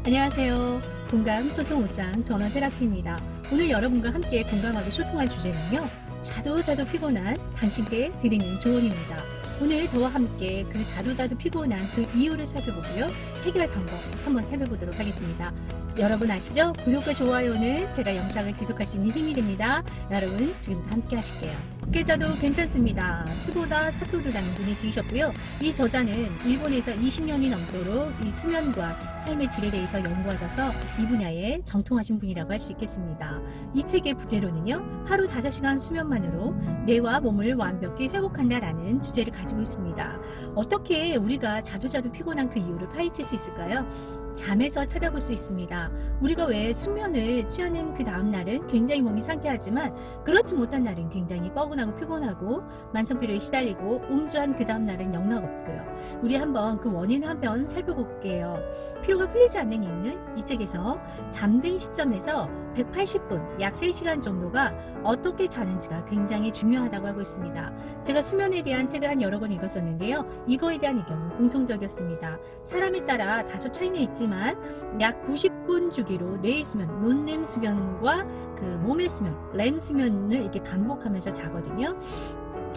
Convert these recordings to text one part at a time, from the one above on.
안녕하세요. 공감, 소통, 우상, 전원 테라피입니다. 오늘 여러분과 함께 공감하고 소통할 주제는요. 자도 피곤한 당신께 드리는 조언입니다. 오늘 저와 함께 그 자도 피곤한 그 이유를 살펴보고요. 해결 방법 한번 살펴보도록 하겠습니다. 여러분 아시죠? 구독과 좋아요는 제가 영상을 지속할 수 있는 힘이 됩니다. 여러분 지금부터 함께 하실게요. 깨자도 괜찮습니다. 스보다 사토르라는 분이 지으셨고요. 이 저자는 일본에서 20년이 넘도록 이 수면과 삶의 질에 대해서 연구하셔서 이 분야에 정통하신 분이라고 할 수 있겠습니다. 이 책의 부제로는요. 하루 5시간 수면만으로 뇌와 몸을 완벽히 회복한다라는 주제를 가지고 있습니다. 어떻게 우리가 자도 피곤한 그 이유를 파헤칠 수 있을까요? 잠에서 찾아볼 수 있습니다. 우리가 왜 숙면을 취하는 그 다음날은 굉장히 몸이 상쾌하지만 그렇지 못한 날은 굉장히 뻐근하고 피곤하고 만성피로에 시달리고 음주한 그 다음날은 영락없고요. 우리 한번 그 원인을 한번 살펴볼게요. 피로가 풀리지 않는 이유는 이 책에서 잠든 시점에서 180분, 약 3시간 정도가 어떻게 자는지가 굉장히 중요하다고 하고 있습니다. 제가 수면에 대한 책을 한 여러 권 읽었었는데요. 이거에 대한 의견은 공통적이었습니다. 사람에 따라 다소 차이는 있지만 약 90분 주기로 뇌의 수면, 논렘 수면과 그 몸의 수면, 렘 수면을 이렇게 반복하면서 자거든요.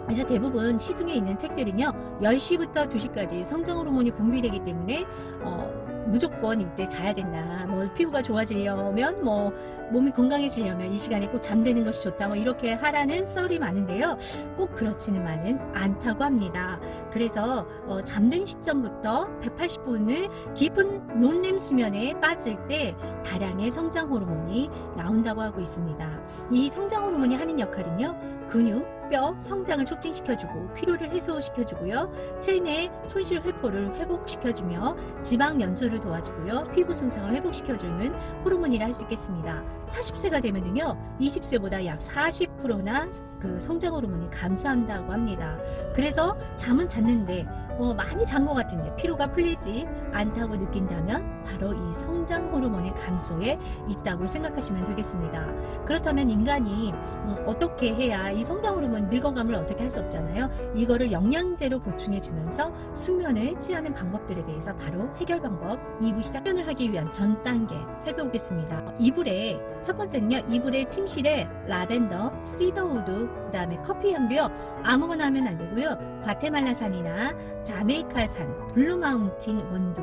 그래서 대부분 시중에 있는 책들은요 10시부터 2시까지 성장 호르몬이 분비되기 때문에 무조건 이때 자야 된다. 뭐 피부가 좋아지려면 뭐 몸이 건강해지려면 이 시간에 꼭 잠드는 것이 좋다. 뭐 이렇게 하라는 썰이 많은데요. 꼭 그렇지는 않다고 합니다. 그래서 잠든 시점부터 180분을 깊은 논렘 수면에 빠질 때 다량의 성장 호르몬이 나온다고 하고 있습니다. 이 성장 호르몬이 하는 역할은요. 근육, 뼈 성장을 촉진시켜주고 피로를 해소시켜주고요. 체내 손실 회포를 회복시켜주며 지방 연소를 도와주고요. 피부 손상을 회복시켜주는 호르몬이라 할 수 있겠습니다. 40세가 되면은요 20세보다 약 40%나 그 성장 호르몬이 감소한다고 합니다. 그래서 잠은 잤는데 많이 잔 것 같은데 피로가 풀리지 않다고 느낀다면 바로 이 성장 호르몬의 감소에 있다고 생각하시면 되겠습니다. 그렇다면 인간이 어떻게 해야 이 성장 호르몬 늙어감을 어떻게 할 수 없잖아요. 이거를 영양제로 보충해 주면서 숙면을 취하는 방법들에 대해서 바로 해결 방법 2부 시작을 하기 위한 전 단계 살펴보겠습니다. 이불에 첫 번째는요. 이불에 침실에 라벤더, 시더우드, 그 다음에 커피 향도요. 아무거나 하면 안 되고요. 과테말라산이나 자메이카산, 블루마운틴 원두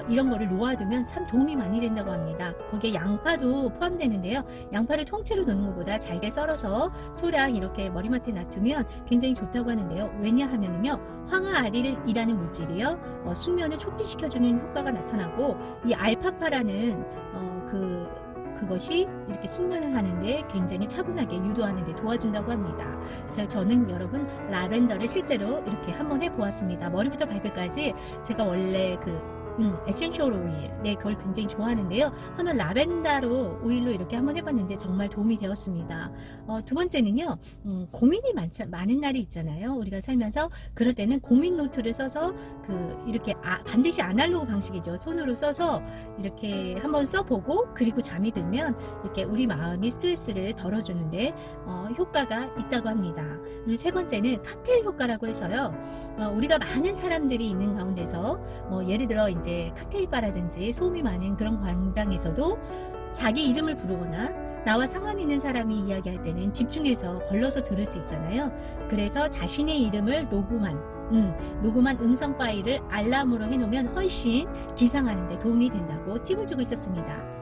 이런 거를 놓아두면 참 도움이 많이 된다고 합니다. 거기에 양파도 포함되는데요. 양파를 통째로 넣는 것보다 잘게 썰어서 소량 이렇게 머리맡에 놔두면 굉장히 좋다고 하는데요. 왜냐하면요. 황화아릴이라는 물질이요. 숙면을 촉진시켜주는 효과가 나타나고 이 알파파라는 그것이 이렇게 숙면을 하는데 굉장히 차분하게 유도하는 데 도와준다고 합니다. 그래서 저는 여러분 라벤더를 실제로 이렇게 한번 해보았습니다. 머리부터 발끝까지 제가 원래 에센셜 오일, 그걸 굉장히 좋아하는데요. 한번 라벤더로 오일로 이렇게 한번 해봤는데 정말 도움이 되었습니다. 두 번째는요, 고민이 많은 날이 있잖아요. 우리가 살면서 그럴 때는 고민 노트를 써서 이렇게 반드시 아날로그 방식이죠. 손으로 써서 이렇게 한번 써보고 그리고 잠이 들면 이렇게 우리 마음이 스트레스를 덜어주는데 효과가 있다고 합니다. 그리고 세 번째는 칵테일 효과라고 해서요. 우리가 많은 사람들이 있는 가운데서 예를 들어 이제 칵테일바라든지 소음이 많은 그런 광장에서도 자기 이름을 부르거나 나와 상관 있는 사람이 이야기할 때는 집중해서 걸러서 들을 수 있잖아요. 그래서 자신의 이름을 녹음한 음성 파일을 알람으로 해놓으면 훨씬 기상하는 데 도움이 된다고 팁을 주고 있었습니다.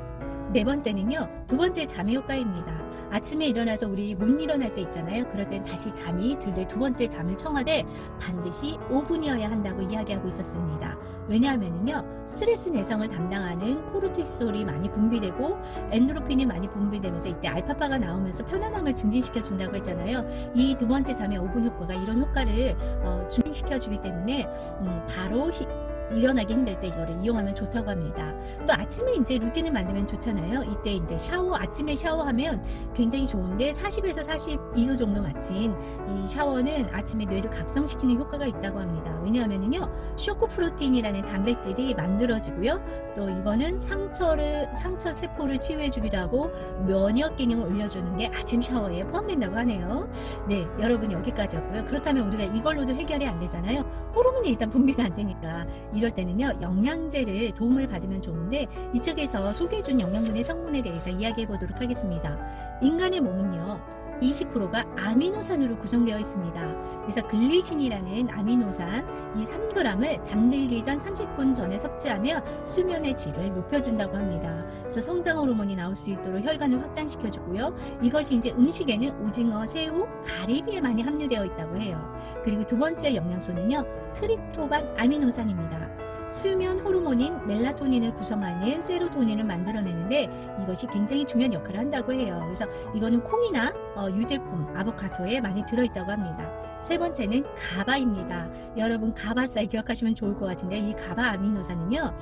네 번째는요. 두 번째 잠의 효과입니다. 아침에 일어나서 우리 못 일어날 때 있잖아요. 그럴 땐 다시 잠이 들 때 두 번째 잠을 청하되 반드시 5분이어야 한다고 이야기하고 있었습니다. 왜냐하면요. 스트레스 내성을 담당하는 코르티솔이 많이 분비되고 엔도르핀이 많이 분비되면서 이때 알파파가 나오면서 편안함을 증진시켜 준다고 했잖아요. 이 두 번째 잠의 5분 효과가 이런 효과를 증진시켜 주기 때문에 바로 일어나기 힘들 때 이거를 이용하면 좋다고 합니다. 또 아침에 이제 루틴을 만들면 좋잖아요. 이때 이제 아침에 샤워하면 굉장히 좋은데 40에서 42도 정도 마친 이 샤워는 아침에 뇌를 각성시키는 효과가 있다고 합니다. 왜냐하면요, 쇼크 프로틴이라는 단백질이 만들어지고요. 또 이거는 상처 세포를 치유해주기도 하고 면역 기능을 올려주는 게 아침 샤워에 포함된다고 하네요. 네, 여러분 여기까지였고요. 그렇다면 우리가 이걸로도 해결이 안 되잖아요. 호르몬이 일단 분비가 안 되니까 이럴 때는요, 영양제를 도움을 받으면 좋은데 이쪽에서 소개해준 영양분의 성분에 대해서 이야기해 보도록 하겠습니다. 인간의 몸은요, 20%가 아미노산으로 구성되어 있습니다. 그래서 글리신이라는 아미노산 이 3g을 잠들기 전 30분 전에 섭취하면 수면의 질을 높여준다고 합니다. 그래서 성장 호르몬이 나올 수 있도록 혈관을 확장시켜 주고요. 이것이 이제 음식에는 오징어, 새우, 가리비에 많이 함유되어 있다고 해요. 그리고 두 번째 영양소는요, 트립토반 아미노산입니다. 수면 호르몬인 멜라토닌을 구성하는 세로토닌을 만들어내는데 이것이 굉장히 중요한 역할을 한다고 해요. 그래서 이거는 콩이나 유제품, 아보카도에 많이 들어있다고 합니다. 세 번째는 가바입니다. 여러분 가바살 기억하시면 좋을 것 같은데 이 가바 아미노산은요,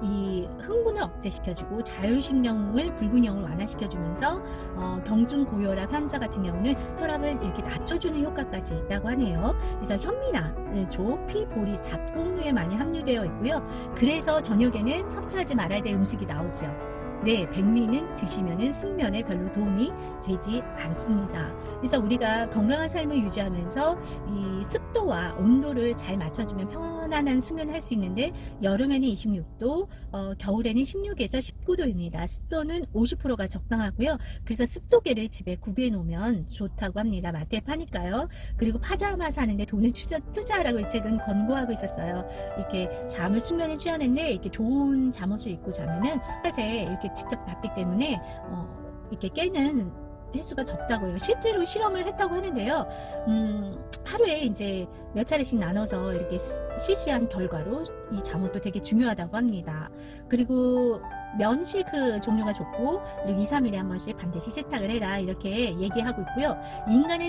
이 흥분을 억제시켜주고 자율신경을 불균형을 완화시켜주면서 경중 고혈압 환자 같은 경우는 혈압을 이렇게 낮춰주는 효과까지 있다고 하네요. 그래서 현미나 조, 피, 보리, 잡곡류에 많이 함유되어 있고요. 그래서 저녁에는 섭취하지 말아야 될 음식이 나오죠. 네, 백미는 드시면은 숙면에 별로 도움이 되지 않습니다. 그래서 우리가 건강한 삶을 유지하면서 이 습도와 온도를 잘 맞춰주면 편안한 수면을 할 수 있는데 여름에는 26도, 겨울에는 16에서 19도입니다. 습도는 50%가 적당하고요. 그래서 습도계를 집에 구비해 놓으면 좋다고 합니다. 마트에 파니까요. 그리고 파자마 사는데 돈을 투자하라고 이 책은 권고하고 있었어요. 이렇게 잠을 수면에 취하는데 이렇게 좋은 잠옷을 입고 자면은 햇에 이렇게 직접 닿기 때문에 이렇게 깨는 횟수가 적다고요. 실제로 실험을 했다고 하는데요. 하루에 이제 몇 차례씩 나눠서 이렇게 실시한 결과로 이 잠옷도 되게 중요하다고 합니다. 그리고 면 실크 종류가 좋고 그리고 2, 3일에 한 번씩 반드시 세탁을 해라 이렇게 얘기하고 있고요. 인간의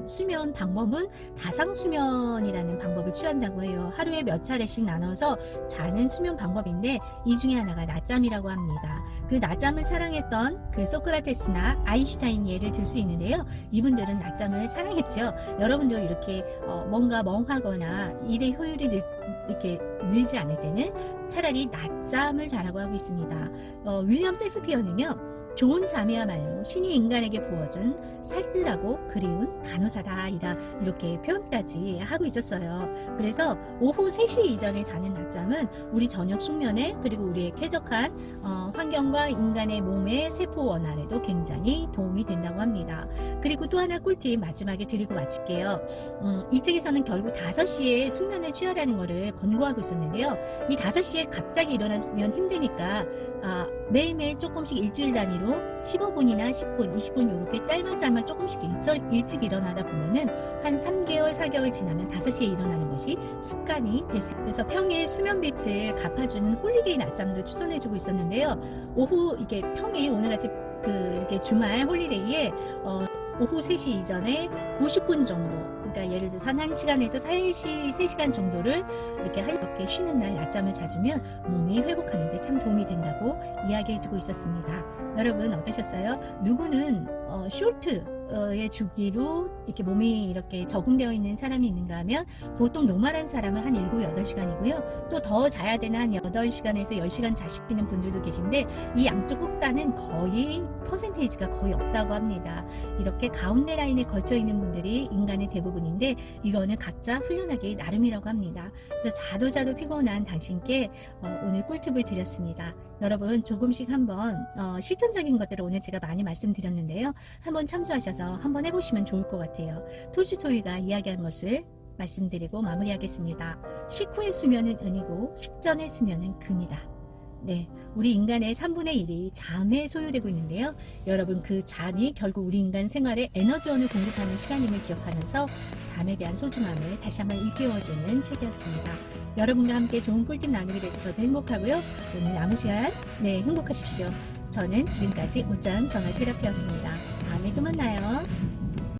수면 방법은 다상수면이라는 방법을 취한다고 해요. 하루에 몇 차례씩 나눠서 자는 수면 방법인데 이 중에 하나가 낮잠이라고 합니다. 그 낮잠을 사랑했던 그 소크라테스나 아인슈타인 예를 들 수 있는데요. 이분들은 낮잠을 사랑했죠. 여러분도 이렇게 뭔가 멍하거나 일의 효율이 이렇게 늘지 않을 때는 차라리 낮잠을 자라고 하고 있습니다. 윌리엄 셰익스피어는요, 좋은 잠이야말로 신이 인간에게 부어준 살뜰하고 그리운 간호사다 이렇게 표현까지 하고 있었어요. 그래서 오후 3시 이전에 자는 낮잠은 우리 저녁 숙면에 그리고 우리의 쾌적한 환경과 인간의 몸의 세포 원활에도 굉장히 도움이 된다고 합니다. 그리고 또 하나 꿀팁 마지막에 드리고 마칠게요. 이 책에서는 결국 5시에 숙면에 취하라는 것을 권고하고 있었는데요. 이 5시에 갑자기 일어나면 힘드니까 매일매일 조금씩 일주일 단위로 15분이나 10분, 20분 이렇게 짤막짤막 조금씩 일찍 일어나다 보면은 한 3개월, 4개월 지나면 5시에 일어나는 것이 습관이 될 수 있어요. 그래서 평일 수면빛을 갚아주는 홀리데이 낮잠도 추천해주고 있었는데요. 오후 이게 평일 오늘같이 이렇게 주말 홀리데이에 오후 3시 이전에 90분 정도, 그러니까 예를 들어서 한 1시간에서 3시간 정도를 이렇게 쉬는 날 낮잠을 자주면 몸이 회복하는데 참 도움이 된다고 이야기해주고 있었습니다. 여러분 어떠셨어요? 누구는 쇼트의 주기로 이렇게 몸이 이렇게 적응되어 있는 사람이 있는가 하면 보통 노멀한 사람은 한 7, 8시간이고요. 또 더 자야 되는 한 8시간에서 10시간 자시는 분들도 계신데 이 양쪽 극단은 거의 퍼센테이지가 거의 없다고 합니다. 이렇게 가운데 라인에 걸쳐 있는 분들이 인간의 대부분인데 이거는 각자 훈련하기 나름이라고 합니다. 그래서 자도 피곤한 당신께 오늘 꿀팁을 드렸습니다. 여러분 조금씩 한번 실천적인 것들을 오늘 제가 많이 말씀드렸는데요. 한번 참조하셔서 한번 해보시면 좋을 것 같아요. 톨스토이가 이야기한 것을 말씀드리고 마무리하겠습니다. 식후의 수면은 은이고 식전의 수면은 금이다. 네, 우리 인간의 3분의 1이 잠에 소요되고 있는데요. 여러분 그 잠이 결국 우리 인간 생활에 에너지원을 공급하는 시간임을 기억하면서 잠에 대한 소중함을 다시 한번 일깨워주는 책이었습니다. 여러분과 함께 좋은 꿀팁 나누게 돼서 저도 행복하고요. 오늘 남은 시간 행복하십시오. 저는 지금까지 오전 전화 테라피였습니다. 다음에 또 만나요.